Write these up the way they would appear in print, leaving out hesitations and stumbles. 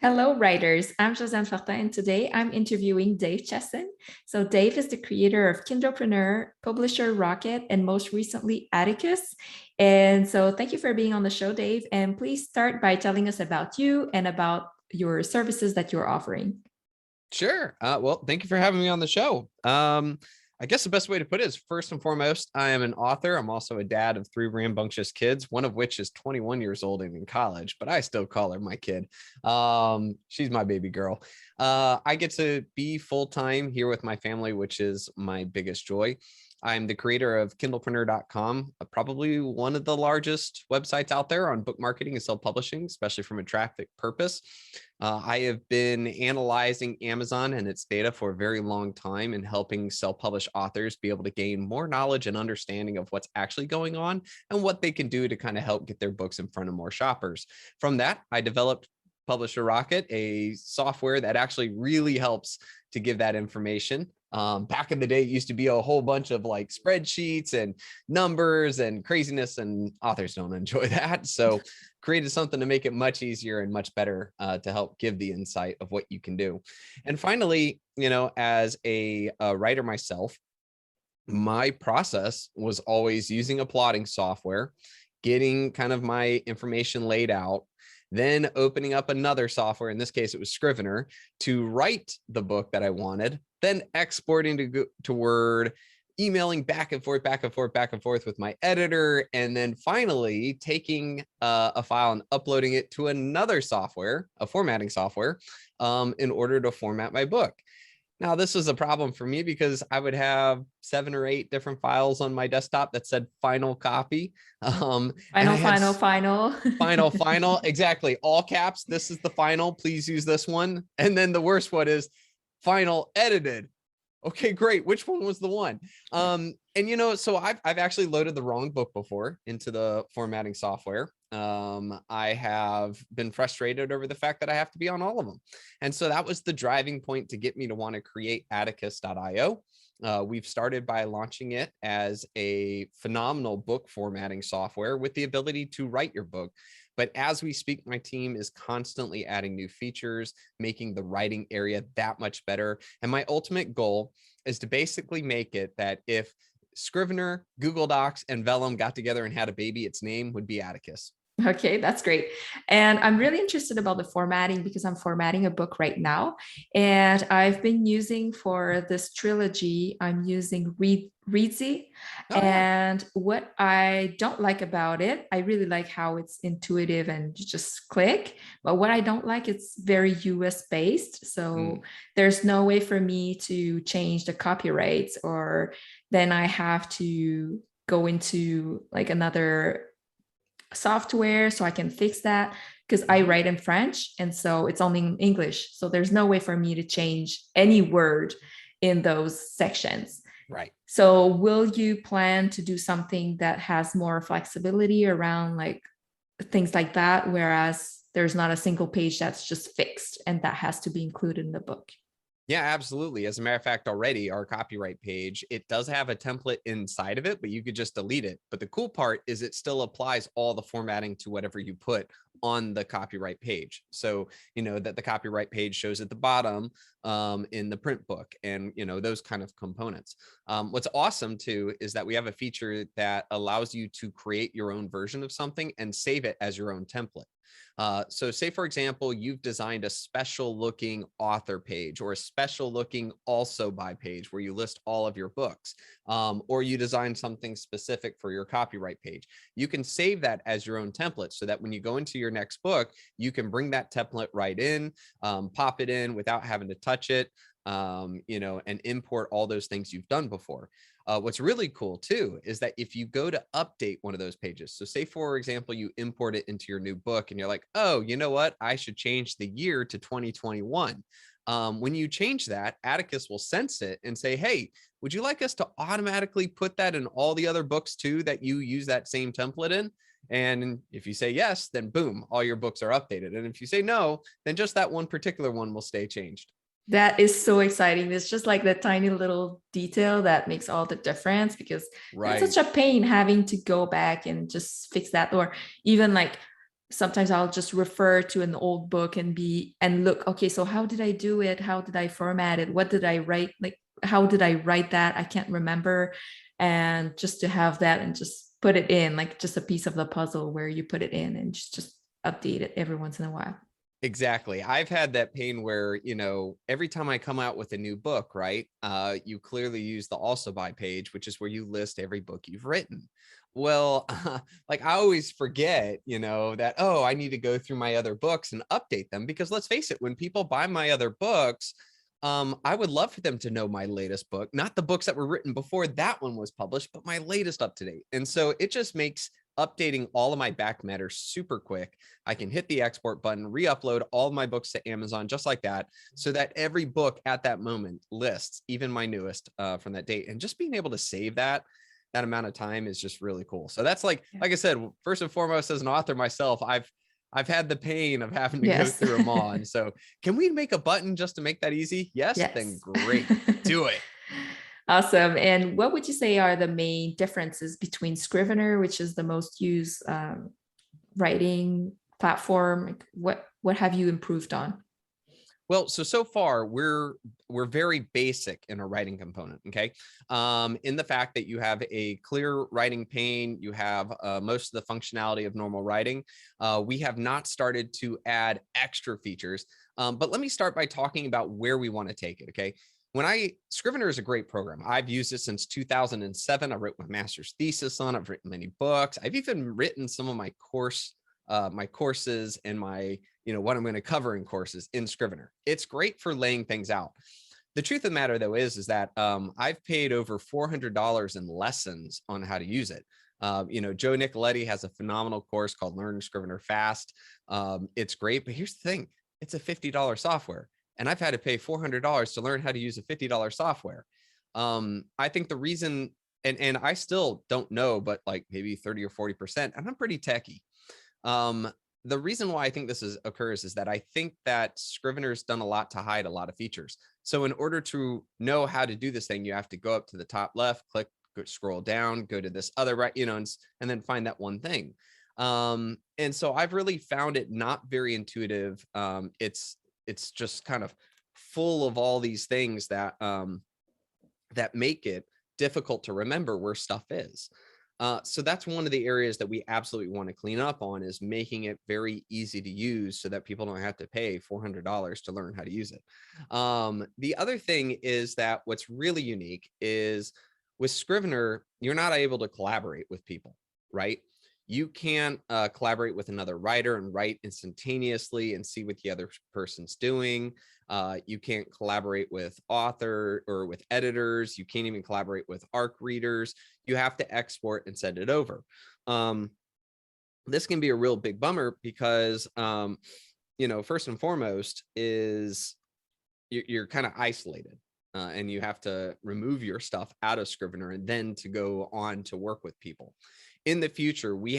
Hello, writers. I'm Josiane Fortin, and today I'm interviewing Dave Chesson. So Dave is the creator of Kindlepreneur, publisher Rocket, and most recently Atticus. And so thank you for being on the show, Dave. And please start by telling us about you and about your services that you're offering. Sure. Well, thank you for having me on the show. I guess the best way to put it is, first and foremost, I am an author. I'm also a dad of 3 rambunctious kids, one of which is 21 years old and in college, but I still call her my kid. She's my baby girl. I get to be full-time here with my family, which is my biggest joy. I'm the creator of Kindlepreneur.com, probably one of the largest websites out there on book marketing and self-publishing, especially from a traffic purpose. I have been analyzing Amazon and its data for a very long time and helping self-published authors be able to gain more knowledge and understanding of what's actually going on and what they can do to kind of help get their books in front of more shoppers. From that, I developed Publisher Rocket, a software that actually really helps to give that information. Back in the day, it used to be a whole bunch of like spreadsheets and numbers and craziness, and authors don't enjoy that. So created something to make it much easier and much better to help give the insight of what you can do. And finally, as a writer myself, my process was always using a plotting software, getting kind of my information laid out, then opening up another software, in this case, it was Scrivener, to write the book that I wanted, then exporting to Word, emailing back and forth with my editor, and then finally taking a file and uploading it to another software, a formatting software, in order to format my book. Now, this was a problem for me because I would have 7 or 8 different files on my desktop that said final copy. Final. Exactly. All caps. This is the final. Please use this one. And then the worst one is final edited. Okay, great. Which one was the one? So I've actually loaded the wrong book before into the formatting software. I have been frustrated over the fact that I have to be on all of them. And so that was the driving point to get me to want to create Atticus.io. We've started by launching it as a phenomenal book formatting software with the ability to write your book. But as we speak, my team is constantly adding new features, making the writing area that much better. And my ultimate goal is to basically make it that if Scrivener, Google Docs, and Vellum got together and had a baby, its name would be Atticus. Okay, that's great. And I'm really interested about the formatting because I'm formatting a book right now. And I've been using for this trilogy, I'm using Reedsy. And what I don't like about it, I really like how it's intuitive and you just click. But what I don't like, it's very US based. So there's no way for me to change the copyrights, or then I have to go into like another software so I can fix that, because I write in French and so it's only in English. So there's no way for me to change any word in those sections. Right. So will you plan to do something that has more flexibility around like things like that, whereas there's not a single page that's just fixed and that has to be included in the book? Yeah, absolutely. As a matter of fact, already our copyright page, it does have a template inside of it, but you could just delete it. But the cool part is it still applies all the formatting to whatever you put on the copyright page. So, that the copyright page shows at the bottom in the print book and, those kind of components. What's awesome too is that we have a feature that allows you to create your own version of something and save it as your own template. So say, for example, you've designed a special looking author page or a special looking also by page where you list all of your books, or you design something specific for your copyright page. You can save that as your own template so that when you go into your next book, you can bring that template right in, pop it in without having to touch it, and import all those things you've done before. What's really cool too is that if you go to update one of those pages, so say, for example, you import it into your new book and you're like, oh, you know what? I should change the year to 2021. When you change that, Atticus will sense it and say, hey, would you like us to automatically put that in all the other books too that you use that same template in? And if you say yes, then boom, all your books are updated. And if you say no, then just that one particular one will stay changed. That is so exciting. It's just like the tiny little detail that makes all the difference, because it's such a pain having to go back and just fix that, or even like sometimes I'll just refer to an old book and look, okay, so how did I do it? How did I format it? What did I write? Like, how did I write that? I can't remember. And just to have that and just put it in, like just a piece of the puzzle where you put it in and just update it every once in a while. Exactly. I've had that pain where, every time I come out with a new book, right, you clearly use the also buy page, which is where you list every book you've written. Well, like I always forget, that, oh, I need to go through my other books and update them, because let's face it, when people buy my other books, I would love for them to know my latest book, not the books that were written before that one was published, but my latest up to date. And so it just makes updating all of my back matter super quick. I can hit the export button, re-upload all of my books to Amazon just like that, so that every book at that moment lists, even my newest from that date. And just being able to save that amount of time is just really cool. So that's like I said, first and foremost, as an author myself, I've had the pain of having to go through them all. And so can we make a button just to make that easy? Yes. Then great. Do it. Awesome. And what would you say are the main differences between Scrivener, which is the most used writing platform? What have you improved on? Well, so far we're very basic in a writing component. Okay. In the fact that you have a clear writing pane, you have most of the functionality of normal writing. We have not started to add extra features. But let me start by talking about where we want to take it. Okay. Scrivener is a great program. I've used it since 2007. I wrote my master's thesis on it. I've written many books. I've even written some of my courses and my, what I'm going to cover in courses in Scrivener. It's great for laying things out. The truth of the matter, though, is that I've paid over $400 in lessons on how to use it. Joe Nicoletti has a phenomenal course called Learn Scrivener Fast. It's great, but here's the thing. It's a $50 software. And I've had to pay $400 to learn how to use a $50 software. I think the reason, and I still don't know, but like maybe 30 or 40%, and I'm pretty techie. The reason why I think this occurs is that I think that Scrivener's done a lot to hide a lot of features. So in order to know how to do this thing, you have to go up to the top left, click, scroll down, go to this other right, and then find that one thing. And so I've really found it not very intuitive. It's just kind of full of all these things that that make it difficult to remember where stuff is. So that's one of the areas that we absolutely want to clean up on, is making it very easy to use so that people don't have to pay $400 to learn how to use it. The other thing is that what's really unique is with Scrivener, you're not able to collaborate with people, right? You can't collaborate with another writer and write instantaneously and see what the other person's doing. You can't collaborate with author or with editors. You can't even collaborate with ARC readers. You have to export and send it over. This can be a real big bummer because, first and foremost is you're kind of isolated. And you have to remove your stuff out of Scrivener and then to go on to work with people. In the future, we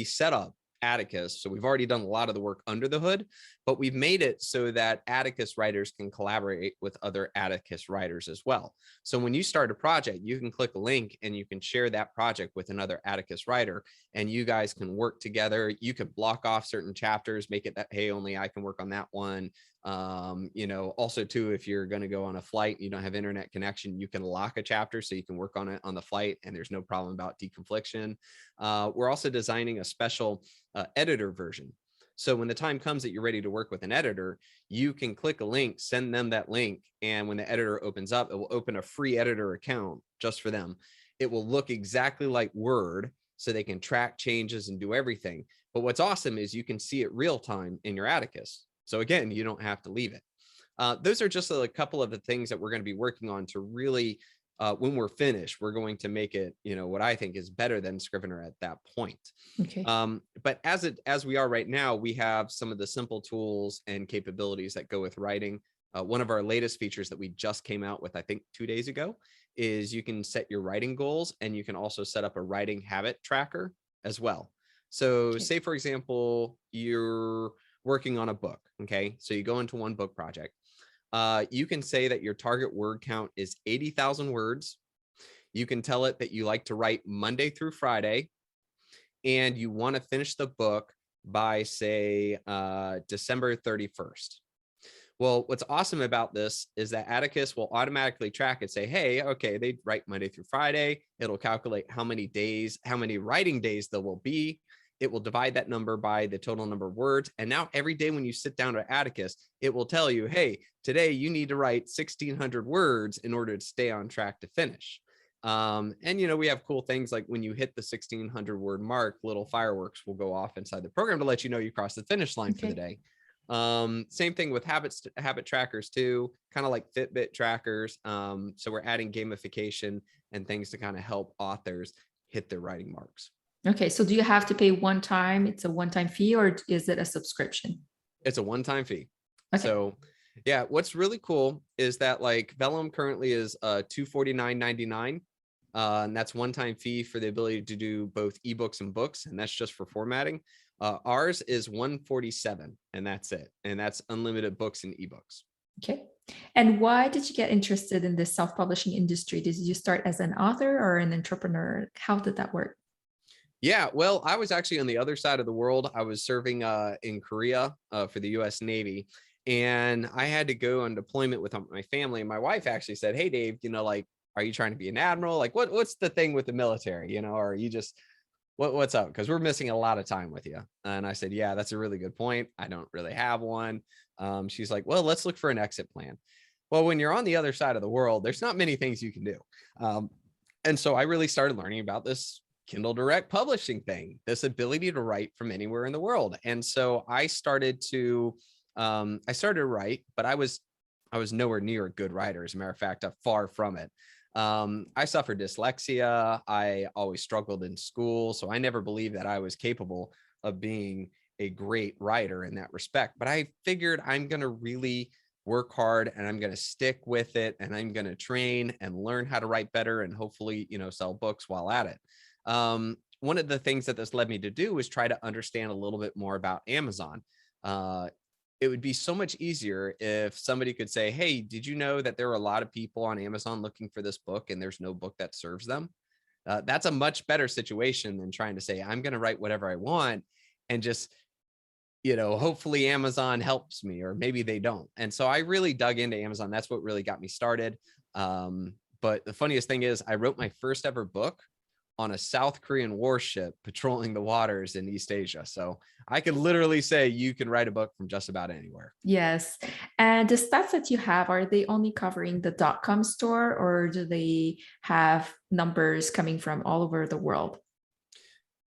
set up Atticus. So we've already done a lot of the work under the hood, but we've made it so that Atticus writers can collaborate with other Atticus writers as well. So when you start a project, you can click a link and you can share that project with another Atticus writer, and you guys can work together. You can block off certain chapters, make it that, hey, only I can work on that one. Also too, if you're going to go on a flight and you don't have internet connection, you can lock a chapter so you can work on it on the flight and there's no problem about deconfliction. We're also designing a special editor version. So when the time comes that you're ready to work with an editor, you can click a link, send them that link. And when the editor opens up, it will open a free editor account just for them. It will look exactly like Word, so they can track changes and do everything. But what's awesome is you can see it real time in your Atticus. So again, you don't have to leave it. Those are just a couple of the things that we're going to be working on to really, when we're finished, we're going to make it, what I think is better than Scrivener at that point. Okay. But as we are right now, we have some of the simple tools and capabilities that go with writing. One of our latest features that we just came out with, I think 2 days ago, is you can set your writing goals, and you can also set up a writing habit tracker as well. So say, for example, you're working on a book. Okay. So you go into one book project. You can say that your target word count is 80,000 words. You can tell it that you like to write Monday through Friday, and you want to finish the book by say December 31st. Well, what's awesome about this is that Atticus will automatically track and say, hey, okay, they write Monday through Friday. It'll calculate how many days, how many writing days there will be. It will divide that number by the total number of words. And now every day when you sit down to Atticus, it will tell you, hey, today you need to write 1,600 words in order to stay on track to finish. And, you know, we have cool things like when you hit the 1,600 word mark, little fireworks will go off inside the program to let you know you crossed the finish line for the day. Same thing with habit trackers too, kind of like Fitbit trackers. So we're adding gamification and things to kind of help authors hit their writing marks. Okay, so do you have to pay one time? It's a one-time fee, or is it a subscription? It's a one-time fee. Okay. So yeah, what's really cool is that like Vellum currently is $249.99. And that's one-time fee for the ability to do both ebooks and books, and that's just for formatting. Ours is $147, and that's it. And that's unlimited books and ebooks. Okay. And why did you get interested in this self-publishing industry? Did you start as an author or an entrepreneur? How did that work? Yeah, well, I was actually on the other side of the world. I was serving in Korea for the U.S. Navy, and I had to go on deployment with my family. And my wife actually said, hey, Dave, you know, like, are you trying to be an admiral? Like, what's the thing with the military? You know, or are you just what's up? Because we're missing a lot of time with you. And I said, yeah, that's a really good point. I don't really have one. She's like, well, let's look for an exit plan. Well, when you're on the other side of the world, there's not many things you can do. And so I really started learning about this Kindle Direct publishing thing, this ability to write from anywhere in the world. And so I started to write, but I was nowhere near a good writer. As a matter of fact, I'm far from it. I suffered dyslexia. I always struggled in school. So I never believed that I was capable of being a great writer in that respect. But I figured I'm going to really work hard and I'm going to stick with it, and I'm going to train and learn how to write better and hopefully, you know, sell books while at it. One of the things that this led me to do was try to understand a little bit more about Amazon. It would be so much easier if somebody could say, hey, did you know that there are a lot of people on Amazon looking for this book and there's no book that serves them? That's a much better situation than trying to say, I'm going to write whatever I want and just, you know, hopefully Amazon helps me, or maybe they don't. And so I really dug into Amazon. That's what really got me started. But the funniest thing is I wrote my first ever book on a South Korean warship patrolling the waters in East Asia. So I could literally say you can write a book from just about anywhere. Yes. And the stats that you have, are they only covering the .com store, or do they have numbers coming from all over the world?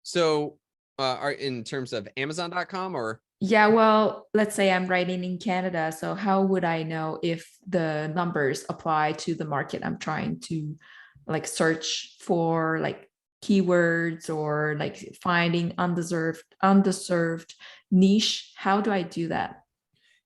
So are in terms of Amazon.com or? Yeah, well, let's say I'm writing in Canada. So how would I know if the numbers apply to the market I'm trying to like search for, like keywords, or like finding underserved niche? How do I do that?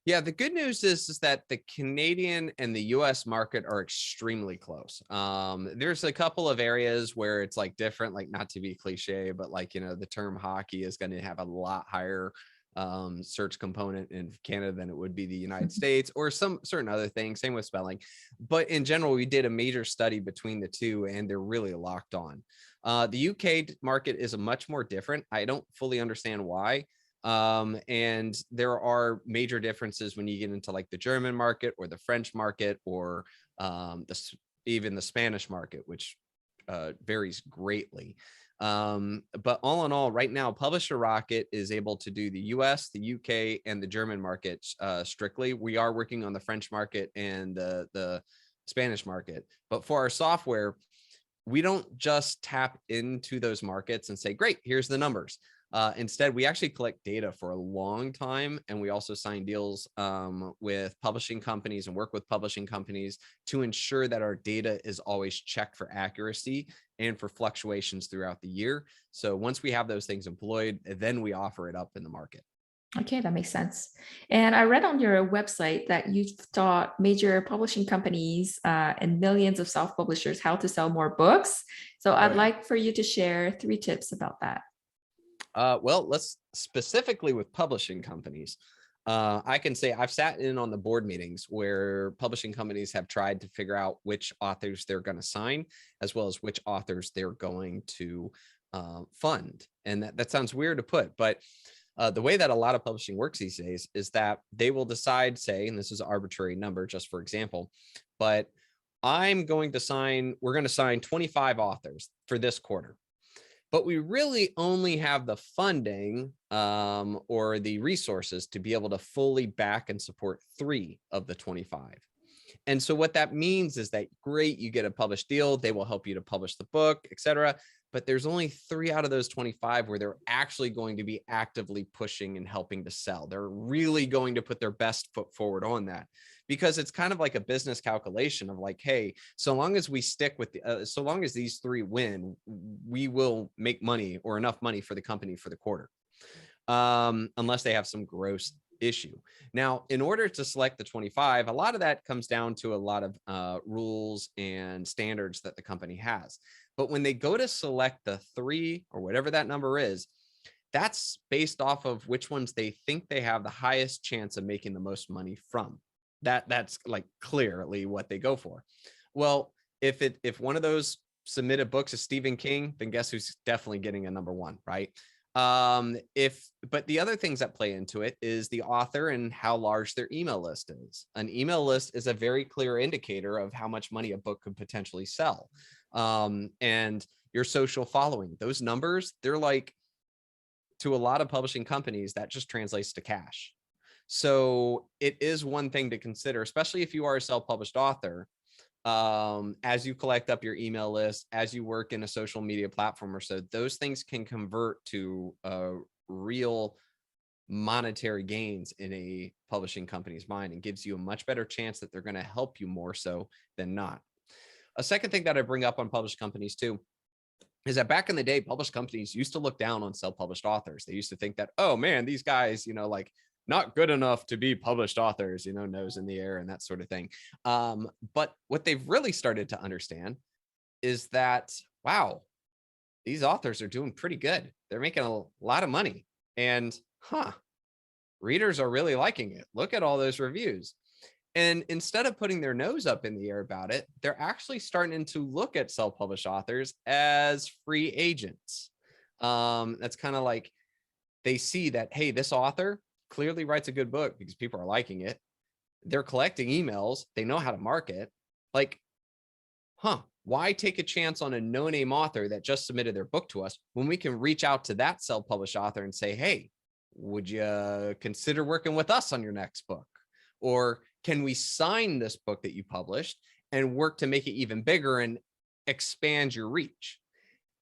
Yeah, the good news is that the Canadian and the US market are extremely close. There's a couple of areas where it's like different, like not to be cliche, but like, you know, the term hockey is going to have a lot higher search component in Canada than it would be the United States, or some certain other things, same with spelling. But in general, we did a major study between the two and they're really locked on. The UK market is a much more different. I don't fully understand why. And there are major differences when you get into like the German market or the French market, or even the Spanish market, which varies greatly. But all in all, right now, Publisher Rocket is able to do the US, the UK, and the German markets strictly. We are working on the French market and the Spanish market. But for our software, we don't just tap into those markets and say, great, here's the numbers. Instead, we actually collect data for a long time, and we also sign deals with publishing companies and work with publishing companies to ensure that our data is always checked for accuracy and for fluctuations throughout the year. So once we have those things employed, then we offer it up in the market. Okay, that makes sense. And I read on your website that you've taught major publishing companies and millions of self-publishers how to sell more books. So I'd like for you to share 3 tips about that. Well, let's specifically with publishing companies. I can say I've sat in on the board meetings where publishing companies have tried to figure out which authors they're going to sign, as well as which authors they're going to fund. And that sounds weird to put, but The way that a lot of publishing works these days is that they will decide, say, and this is an arbitrary number, just for example, but we're going to sign 25 authors for this quarter, but we really only have the funding or the resources to be able to fully back and support 3 of the 25. And so what that means is that, great, you get a published deal, they will help you to publish the book, etc. But there's only 3 out of those 25 where they're actually going to be actively pushing and helping to sell. They're really going to put their best foot forward on that, because it's kind of like a business calculation of like, hey, so long as we stick with so long as these 3 win, we will make money or enough money for the company for the quarter, unless they have some gross issue. Now, in order to select the 25, a lot of that comes down to a lot of rules and standards that the company has. But when they go to select the 3 or whatever that number is, that's based off of which ones they think they have the highest chance of making the most money from. That's like clearly what they go for. Well, if one of those submitted books is Stephen King, then guess who's definitely getting a number 1, right? But the other things that play into it is the author and how large their email list is. An email list is a very clear indicator of how much money a book could potentially sell. And your social following, those numbers, they're like, to a lot of publishing companies, that just translates to cash. So it is one thing to consider, especially if you are a self-published author. As you collect up your email list, as you work in a social media platform or so, those things can convert to real monetary gains in a publishing company's mind, and gives you a much better chance that they're going to help you more so than not. A second thing that I bring up on published companies too is that back in the day, published companies used to look down on self-published authors. They used to think that, oh man, these guys, like not good enough to be published authors, nose in the air and that sort of thing. But what they've really started to understand is that, wow, these authors are doing pretty good. They're making a lot of money, and readers are really liking it. Look at all those reviews. And instead of putting their nose up in the air about it, they're actually starting to look at self-published authors as free agents. That's kind of like, they see that, hey, this author clearly writes a good book because people are liking it. They're collecting emails. They know how to market. Like, why take a chance on a no-name author that just submitted their book to us when we can reach out to that self-published author and say, hey, would you consider working with us on your next book? Or can we sign this book that you published and work to make it even bigger and expand your reach?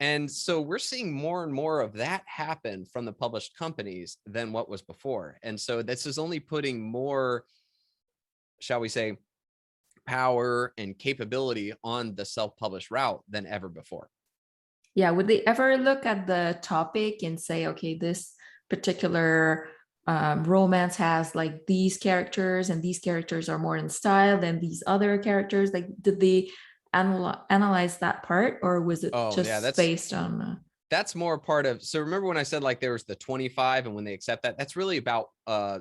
And so we're seeing more and more of that happen from the published companies than what was before. And so this is only putting more, shall we say, power and capability on the self-published route than ever before. Yeah. Would they ever look at the topic and say, okay, this particular romance has like these characters, and these characters are more in style than these other characters? Like, did they analyze that part, or was it just based on that's more part of, so remember when I said like there was the 25, and when they accept that, that's really about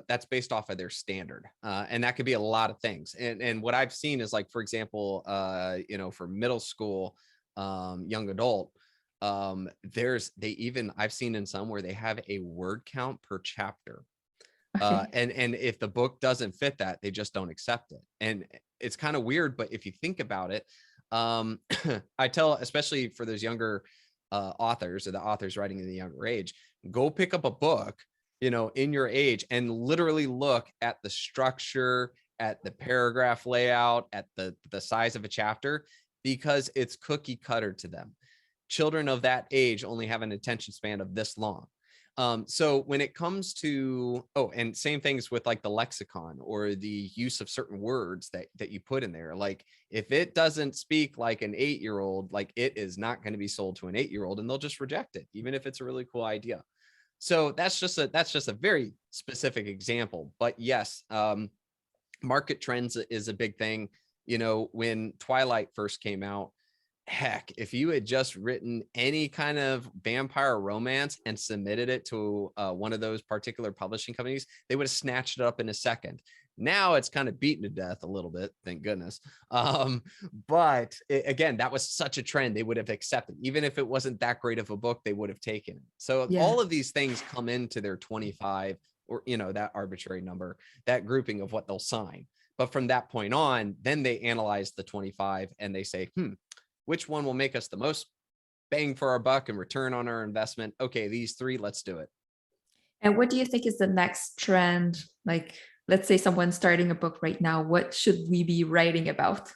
that's based off of their standard, and that could be a lot of things. And what I've seen is, like, for example, for middle school, young adult, I've seen in some where they have a word count per chapter. And if the book doesn't fit that, they just don't accept it. And it's kind of weird, but if you think about it, I tell, especially for those younger authors, or the authors writing in the younger age, go pick up a book, in your age, and literally look at the structure, at the paragraph layout, at the size of a chapter, because it's cookie cutter to them. Children of that age only have an attention span of this long. So when it comes to, and same things with like the lexicon or the use of certain words that you put in there. Like, if it doesn't speak like an 8-year-old, like, it is not going to be sold to an 8-year-old, and they'll just reject it, even if it's a really cool idea. So that's just a very specific example. But yes, market trends is a big thing. When Twilight first came out, heck, if you had just written any kind of vampire romance and submitted it to one of those particular publishing companies, they would have snatched it up in a second, Now it's kind of beaten to death a little bit, thank goodness. But again, that was such a trend they would have accepted. Even if it wasn't that great of a book, they would have taken it. So Yeah. all of these things come into their 25, or, you know, that arbitrary number, that grouping of what they'll sign. But from that point on, then they analyze the 25 and they say, which one will make us the most bang for our buck and return on our investment? Okay, these three, let's do it. And what do you think is the next trend? Like, let's say someone's starting a book right now. What should we be writing about? Do you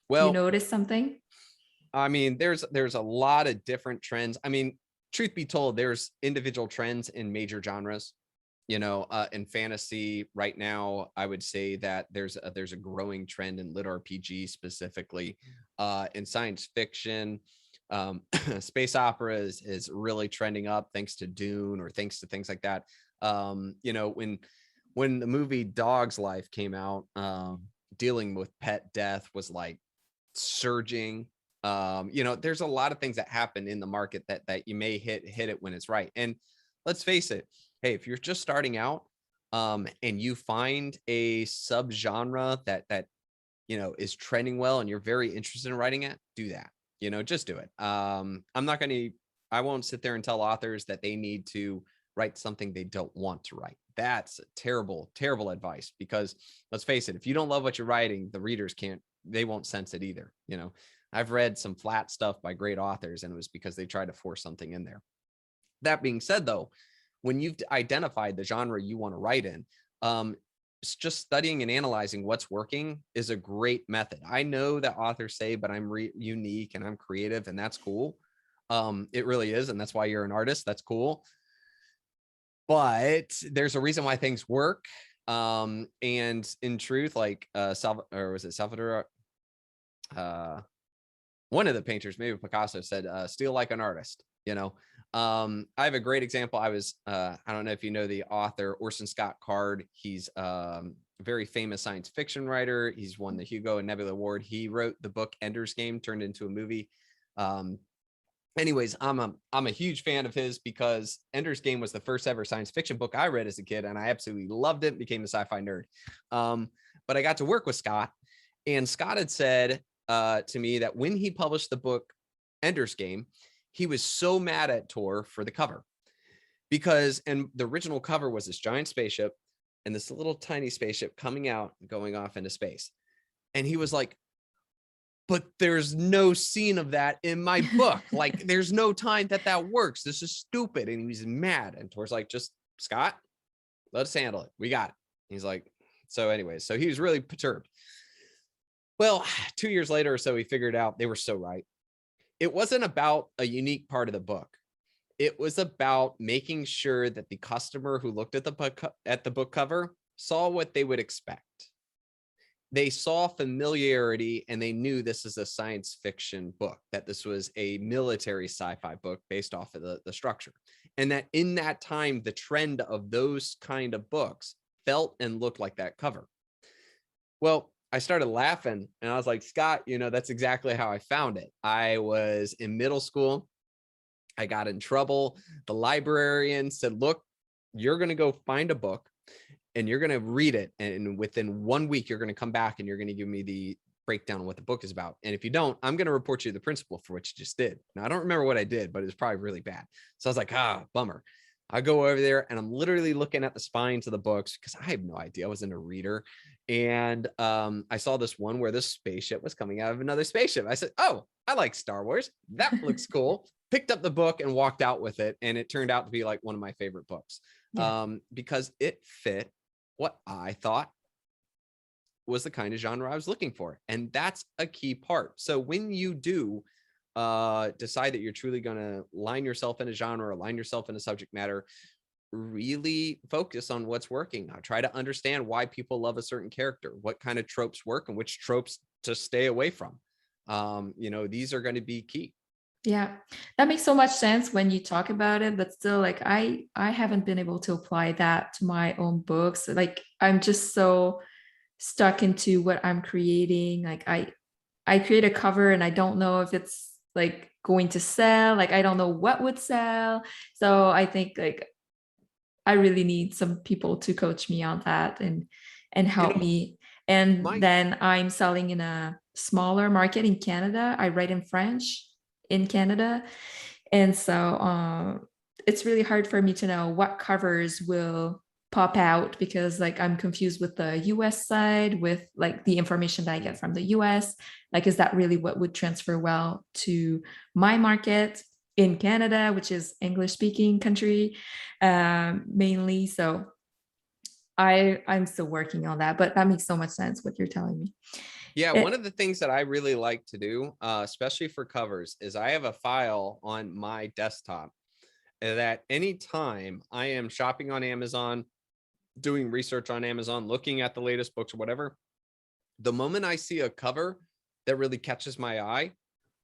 Well, notice something? I mean, there's a lot of different trends. I mean, truth be told, there's individual trends in major genres. You know, in fantasy right now, I would say that there's a growing trend in lit RPG specifically. In science fiction, space opera is really trending up thanks to Dune or thanks to things like that. You know, when the movie Dog's Life came out, dealing with pet death was like surging. You know, there's a lot of things that happen in the market that you may hit it when it's right. And let's face it, hey, if you're just starting out, and you find a subgenre that you know is trending well and you're very interested in writing it, do that. You know, just do it. I won't sit there and tell authors that they need to write something they don't want to write. That's terrible, terrible advice, because let's face it, if you don't love what you're writing, the readers they won't sense it either. You know, I've read some flat stuff by great authors and it was because they tried to force something in there. That being said, though, when you've identified the genre you want to write in, just studying and analyzing what's working is a great method. I know that authors say, but I'm unique and I'm creative, and that's cool. It really is. And that's why you're an artist. That's cool. But there's a reason why things work. And in truth, like Salvador? One of the painters, maybe Picasso, said, steal like an artist, you know. I have a great example. I don't know if you know the author Orson Scott Card. He's a very famous science fiction writer. He's won the Hugo and Nebula Award. He wrote the book Ender's Game, turned into a movie. Anyways, I'm a huge fan of his because Ender's Game was the first ever science fiction book I read as a kid, and I absolutely loved it. Became a sci-fi nerd. But I got to work with Scott, and Scott had said to me that when he published the book Ender's Game, he was so mad at Tor for the cover, because and the original cover was this giant spaceship and this little tiny spaceship coming out and going off into space. And he was like, but there's no scene of that in my book. Like, there's no time that works. This is stupid. And he's mad. And Tor's like, just Scott, let's handle it. We got it. He's like, so anyways, so he was really perturbed. Well, 2 years later or so, he figured out they were so right. It wasn't about a unique part of the book. It was about making sure that the customer who looked at the book cover saw what they would expect. They saw familiarity and they knew this is a science fiction book, that this was a military sci-fi book based off of the structure. And that in that time, the trend of those kind of books felt and looked like that cover. Well, I started laughing and I was like, Scott, you know, that's exactly how I found it. I was in middle school. I got in trouble. The librarian said, look, you're going to go find a book and you're going to read it. And within 1 week, you're going to come back and you're going to give me the breakdown of what the book is about. And if you don't, I'm going to report you to the principal for what you just did. Now, I don't remember what I did, but it was probably really bad. So I was like, bummer. I go over there and I'm literally looking at the spines of the books because I have no idea. I wasn't a reader. And I saw this one where this spaceship was coming out of another spaceship. I said, oh, I like Star Wars. That looks cool. Picked up the book and walked out with it. And it turned out to be like one of my favorite books because it fit what I thought was the kind of genre I was looking for. And that's a key part. So when you do decide that you're truly going to line yourself in a genre, align yourself in a subject matter, really focus on what's working. I try to understand why people love a certain character, what kind of tropes work and which tropes to stay away from. You know, these are going to be key. Yeah, that makes so much sense when you talk about it, but still, like, I haven't been able to apply that to my own books. Like, I'm just so stuck into what I'm creating. Like, I create a cover and I don't know if it's like going to sell. Like, I don't know what would sell. So I think like I really need some people to coach me on that. And and You help know, me. And my then I'm selling in a smaller market in Canada. I write in French in Canada. And so it's really hard for me to know what covers will pop out, because like I'm confused with the US side, with like the information that I get from the US. Like, is that really what would transfer well to my market in Canada, which is English speaking country mainly? So I'm still working on that, but that makes so much sense what you're telling me. Yeah, one It, of the things that I really like to do, especially for covers, is I have a file on my desktop that anytime I am shopping on Amazon, doing research on Amazon, looking at the latest books or whatever, the moment I see a cover that really catches my eye,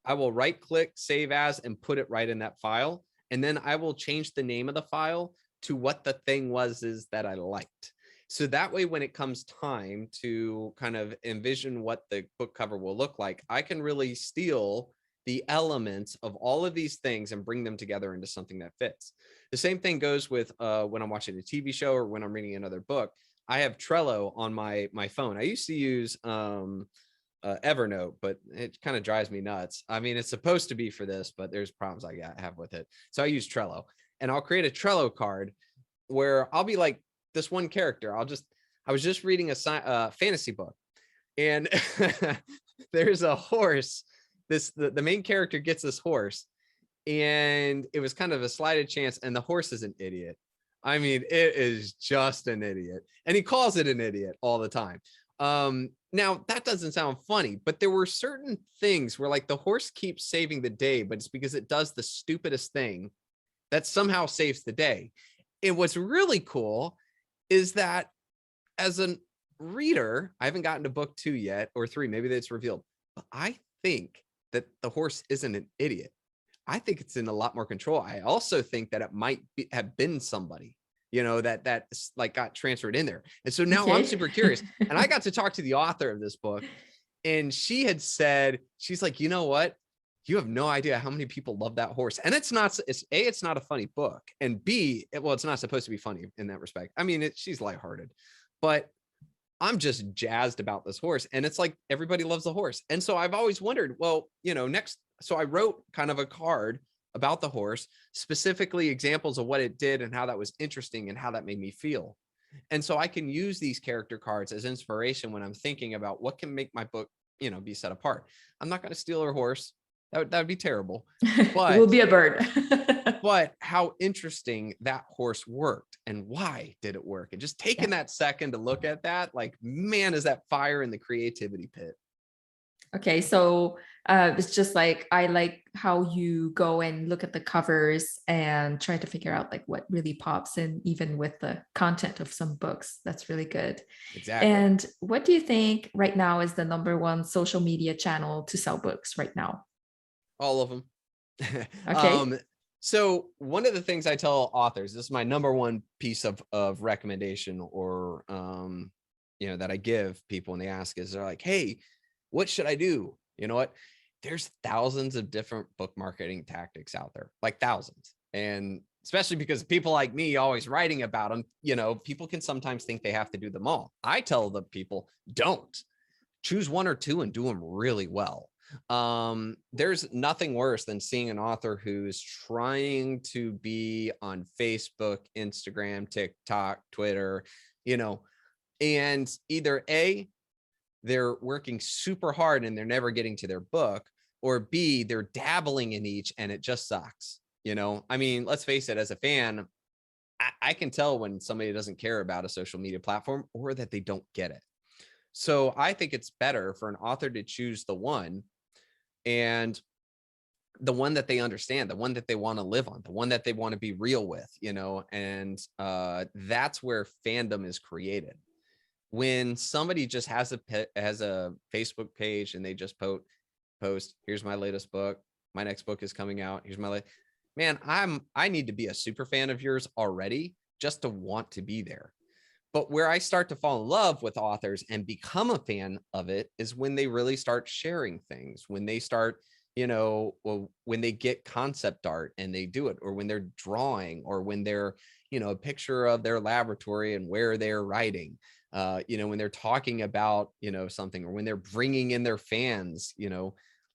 I will right click, save as, and put it right in that file. And then I will change the name of the file to what the thing was is that I liked. So that way, when it comes time to kind of envision what the book cover will look like, I can really steal the elements of all of these things and bring them together into something that fits. The same thing goes with when I'm watching a TV show or when I'm reading another book. I have Trello on my phone. I used to use Evernote, but it kind of drives me nuts. I mean, it's supposed to be for this, but there's problems I have with it. So I use Trello, and I'll create a Trello card where I'll be like this one character. I was just reading a fantasy book, and there's a horse. The main character gets this horse, and it was kind of a slighted chance, and the horse is an idiot. I mean, it is just an idiot, and he calls it an idiot all the time. Now that doesn't sound funny, but there were certain things where like the horse keeps saving the day, but it's because it does the stupidest thing that somehow saves the day. And what's really cool is that as a reader, I haven't gotten to book 2 yet, or 3, maybe that's revealed, but I think that the horse isn't an idiot. I think it's in a lot more control. I also think that it might have been somebody, that like got transferred in there. And so now I'm okay. super curious. And I got to talk to the author of this book, and she had said, she's like, you know what? You have no idea how many people love that horse. And it's not a funny book. And B, it's not supposed to be funny in that respect. I mean, she's lighthearted, but I'm just jazzed about this horse. And it's like, everybody loves the horse. And so I've always wondered, well, so I wrote kind of a card about the horse, specifically examples of what it did and how that was interesting and how that made me feel. And so I can use these character cards as inspiration when I'm thinking about what can make my book, be set apart. I'm not going to steal her horse. That would be terrible. It will But be a bird. but how interesting that horse worked and why did it work? And just taking Yeah. that second to look at that, like, man, is that fire in the creativity pit. Okay, so it's just like I like how you go and look at the covers and try to figure out like what really pops in, even with the content of some books. That's really good. Exactly. And what do you think right now is the number one social media channel to sell books right now? All of them. Okay. So one of the things I tell authors, this is my number one piece of recommendation, or that I give people when they ask, is they're like, hey, what should I do? You know what? There's thousands of different book marketing tactics out there, like thousands. And especially because people like me always writing about them, people can sometimes think they have to do them all. I tell the people, don't. Choose one or two and do them really well. There's nothing worse than seeing an author who's trying to be on Facebook, Instagram, TikTok, Twitter, and either A, they're working super hard and they're never getting to their book, or B, they're dabbling in each and it just sucks. I mean, let's face it, as a fan, I can tell when somebody doesn't care about a social media platform or that they don't get it. So I think it's better for an author to choose the one, and the one that they understand, the one that they want to live on, the one that they want to be real with, and that's where fandom is created. When somebody just has a Facebook page and they just post, here's my latest book, my next book is coming out, here's my man, I need to be a super fan of yours already just to want to be there. But where I start to fall in love with authors and become a fan of it is when they really start sharing things, when they start, when they get concept art and they do it, or when they're drawing, or when they're, a picture of their laboratory and where they're writing. when they're talking about, something, or when they're bringing in their fans,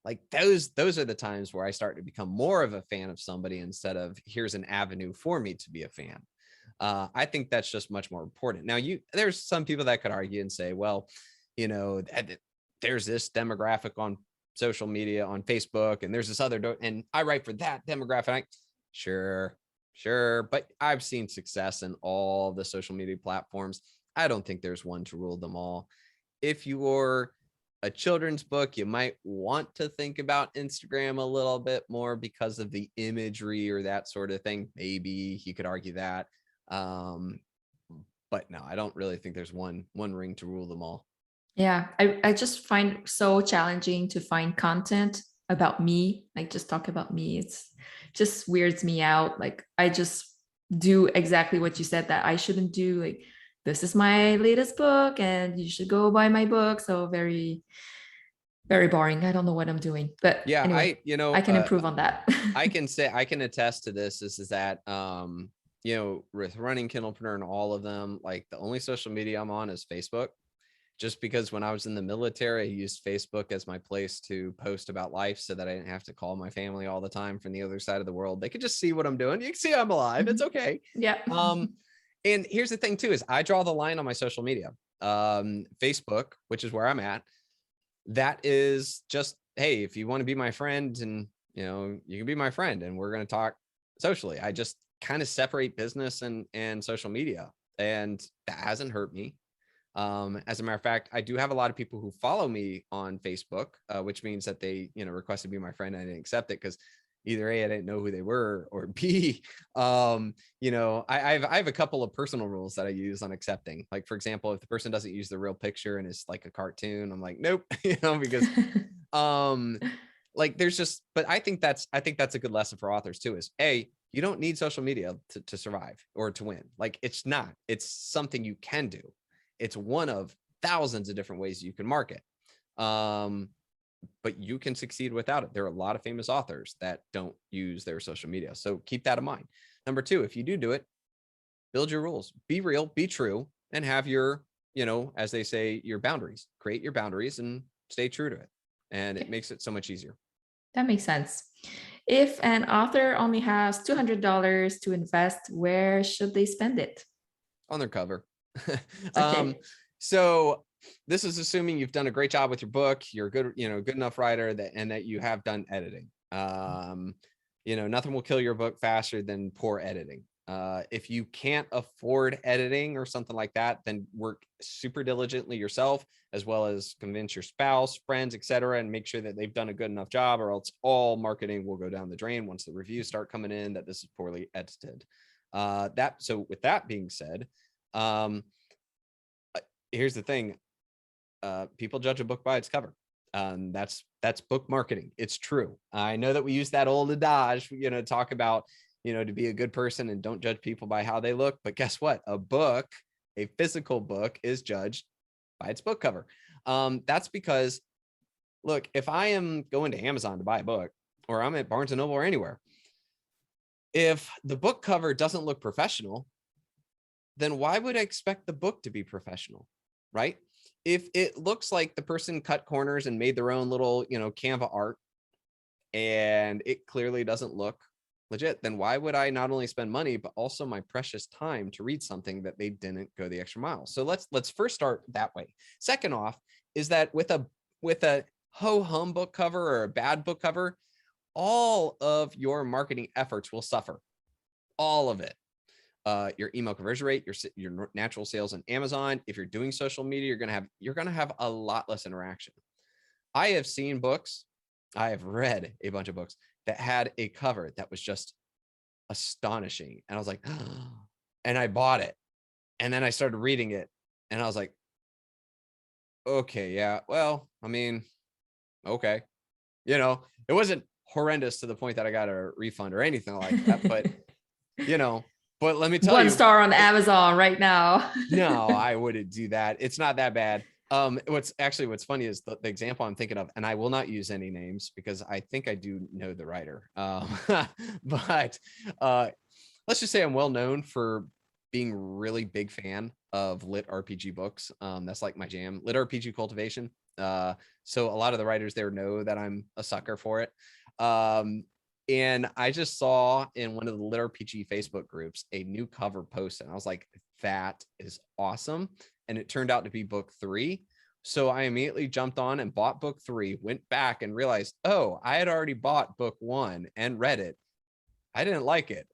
like those are the times where I start to become more of a fan of somebody instead of here's an avenue for me to be a fan. I think that's just much more important. Now, there's some people that could argue and say, well, there's this demographic on social media, on Facebook, and there's this other, and I write for that demographic. Sure. But I've seen success in all the social media platforms. I don't think there's one to rule them all. If you're a children's book, you might want to think about Instagram a little bit more because of the imagery or that sort of thing. Maybe you could argue that. But no, I don't really think there's one ring to rule them all. Yeah, I just find so challenging to find content about me, like just talk about me. It's just weirds me out. Like I just do exactly what you said that I shouldn't do. Like this is my latest book and you should go buy my book. So very, very boring. I don't know what I'm doing. But Yeah, anyway, I can improve on that. I can attest to this. Is that with running Kindlepreneur and all of them, like the only social media I'm on is Facebook. Just because when I was in the military, I used Facebook as my place to post about life so that I didn't have to call my family all the time from the other side of the world. They could just see what I'm doing. You can see I'm alive. It's okay. Yeah. And here's the thing too, is I draw the line on my social media. Facebook, which is where I'm at, that is just, hey, if you want to be my friend, and you can be my friend and we're going to talk socially. I just kind of separate business and social media, and that hasn't hurt me. As a matter of fact, I do have a lot of people who follow me on Facebook, which means that they, requested to be my friend. And I didn't accept it because either A, I didn't know who they were, or B, I have a couple of personal rules that I use on accepting. Like, for example, if the person doesn't use the real picture and it's like a cartoon, I'm like, nope, because, like there's just, but I think that's a good lesson for authors too, is A, you don't need social media to survive or to win. Like it's something you can do. It's one of thousands of different ways you can market. But you can succeed without it. There are a lot of famous authors that don't use their social media. So keep that in mind. Number two, if you do it, build your rules, be real, be true, and have your, as they say, your boundaries. Create your boundaries and stay true to it. And it makes it so much easier. That makes sense. If an author only has $200 to invest, where should they spend it? On their cover. Okay. So this is assuming you've done a great job with your book, you're good, good enough writer, and that you have done editing. Nothing will kill your book faster than poor editing. If you can't afford editing or something like that, then work super diligently yourself, as well as convince your spouse, friends, etc., and make sure that they've done a good enough job, or else all marketing will go down the drain once the reviews start coming in that this is poorly edited. So with that being said, here's the thing. People judge a book by its cover. That's book marketing. It's true. I know that we use that old adage, talk about, to be a good person and don't judge people by how they look. But guess what? A physical book is judged by its book cover. That's because, look, if I am going to Amazon to buy a book, or I'm at Barnes & Noble or anywhere, if the book cover doesn't look professional, then why would I expect the book to be professional, right? If it looks like the person cut corners and made their own little, Canva art, and it clearly doesn't look legit, then why would I not only spend money, but also my precious time to read something that they didn't go the extra mile? So let's first start that way. Second off is that with a ho-hum book cover or a bad book cover, all of your marketing efforts will suffer. All of it. Your email conversion rate, your natural sales on Amazon. If you're doing social media, you're gonna have a lot less interaction. I have seen books, I have read a bunch of books that had a cover that was just astonishing, and I was like, oh, and I bought it, and then I started reading it, and I was like, okay, yeah, well, I mean, okay, it wasn't horrendous to the point that I got a refund or anything like that, but but let me tell you, 1 star on Amazon right now. No, I wouldn't do that. It's not that bad. What's funny is the example I'm thinking of, and I will not use any names because I think I do know the writer. But let's just say I'm well known for being really big fan of lit RPG books. That's like my jam, lit RPG cultivation. So a lot of the writers there know that I'm a sucker for it. And I just saw in one of the lit RPG Facebook groups a new cover posted. I was like, that is awesome. And it turned out to be book 3. So I immediately jumped on and bought book 3, went back and realized, oh, I had already bought book 1 and read it. I didn't like it.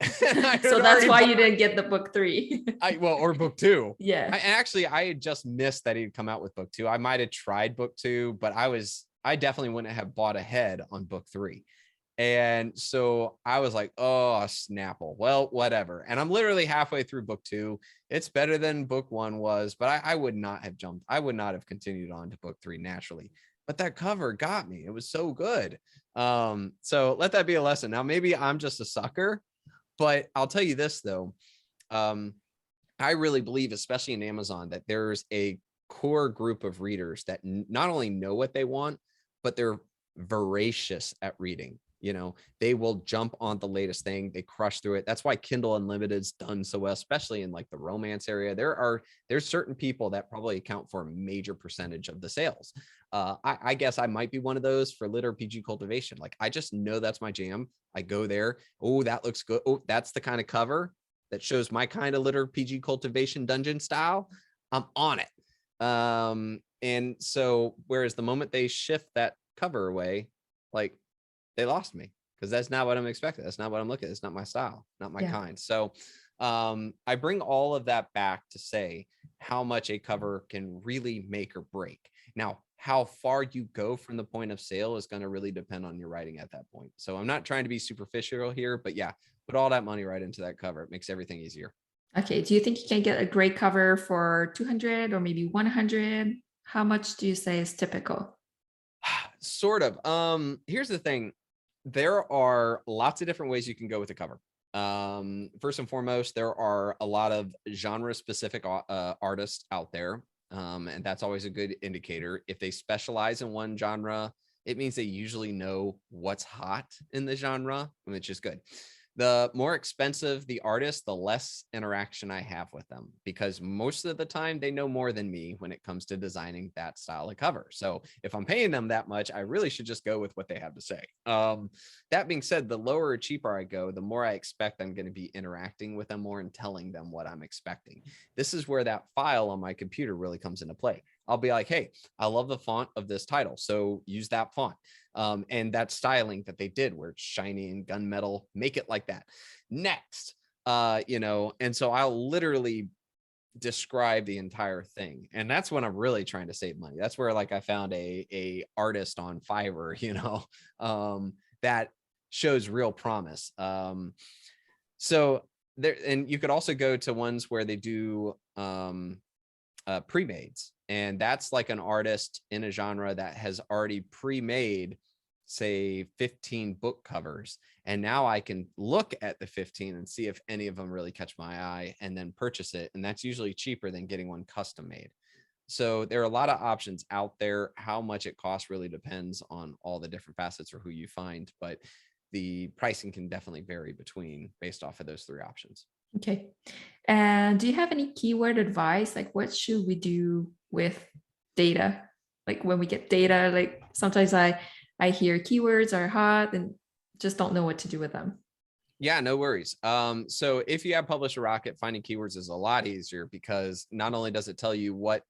So that's why you didn't get the book 3. Or book 2. Yeah. I had just missed that he'd come out with book 2. I might have tried book 2, but I definitely wouldn't have bought ahead on book 3. And so I was like, oh, Snapple. Well, whatever. And I'm literally halfway through book 2. It's better than book 1 was, but I would not have jumped. I would not have continued on to book 3 naturally. But that cover got me. It was so good. So let that be a lesson. Now, maybe I'm just a sucker, but I'll tell you this, though. I really believe, especially in Amazon, that there's a core group of readers that not only know what they want, but they're voracious at reading. You know, they will jump on the latest thing. They crush through it. That's why Kindle Unlimited's done so well, especially in like the romance area. There's certain people that probably account for a major percentage of the sales. I guess I might be one of those for lit RPG cultivation. Like, I just know that's my jam. I go there. Oh, that looks good. Oh, that's the kind of cover that shows my kind of lit RPG cultivation dungeon style. I'm on it. And so, whereas the moment they shift that cover away, like, they lost me, because that's not what I'm expecting. That's not what I'm looking at. It's not my style, not my kind. So I bring all of that back to say how much a cover can really make or break. Now, how far you go from the point of sale is going to really depend on your writing at that point. So I'm not trying to be superficial here, but yeah, put all that money right into that cover. It makes everything easier. Okay. Do you think you can get a great cover for 200 or maybe 100? How much do you say is typical? Sort of. Here's the thing. There are lots of different ways you can go with a cover. First and foremost, there are a lot of genre specific artists out there. And that's always a good indicator. If they specialize in one genre, it means they usually know what's hot in the genre, which is good. The more expensive the artist, the less interaction I have with them, because most of the time they know more than me when it comes to designing that style of cover. So if I'm paying them that much, I really should just go with what they have to say. That being said, the lower or cheaper I go, the more I expect I'm going to be interacting with them more and telling them what I'm expecting. This is where that file on my computer really comes into play. I'll be like, hey, I love the font of this title, so use that font. And that styling that they did where it's shiny and gunmetal, make it like that. Next, and so I'll literally describe the entire thing. And that's when I'm really trying to save money. That's where, like, I found a artist on Fiverr, that shows real promise. So there, and you could also go to ones where they do pre-mades. And that's like an artist in a genre that has already pre-made, say, 15 book covers. And now I can look at the 15 and see if any of them really catch my eye and then purchase it. And that's usually cheaper than getting one custom made. So there are a lot of options out there. How much it costs really depends on all the different facets or who you find, but the pricing can definitely vary based off of those 3 options. Okay. And do you have any keyword advice? Like, what should we do with data? Like, when we get data, like, sometimes I hear keywords are hot and just don't know what to do with them. Yeah, no worries. So if you have Publisher Rocket, finding keywords is a lot easier, because not only does it tell you what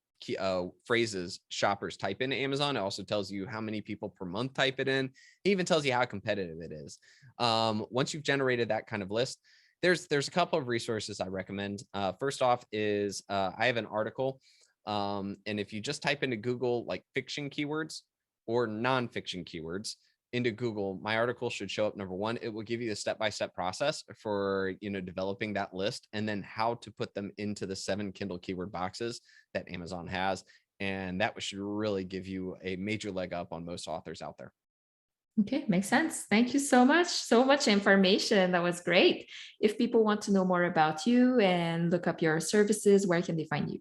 phrases shoppers type into Amazon, it also tells you how many people per month type it in. It even tells you how competitive it is. Once you've generated that kind of list, there's a couple of resources I recommend. First off is I have an article. And if you just type into Google, like, fiction keywords or nonfiction keywords into Google, my article should show up. Number one, it will give you the step-by-step process for, developing that list, and then how to put them into the 7 Kindle keyword boxes that Amazon has. And that should really give you a major leg up on most authors out there. Okay, makes sense. Thank you so much. So much information. That was great. If people want to know more about you and look up your services, where can they find you?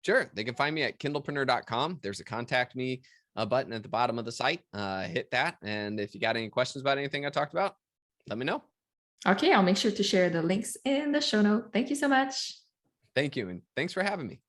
Sure. They can find me at kindlepreneur.com. There's a contact me button at the bottom of the site. Hit that. And if you got any questions about anything I talked about, let me know. Okay, I'll make sure to share the links in the show note. Thank you so much. Thank you. And thanks for having me.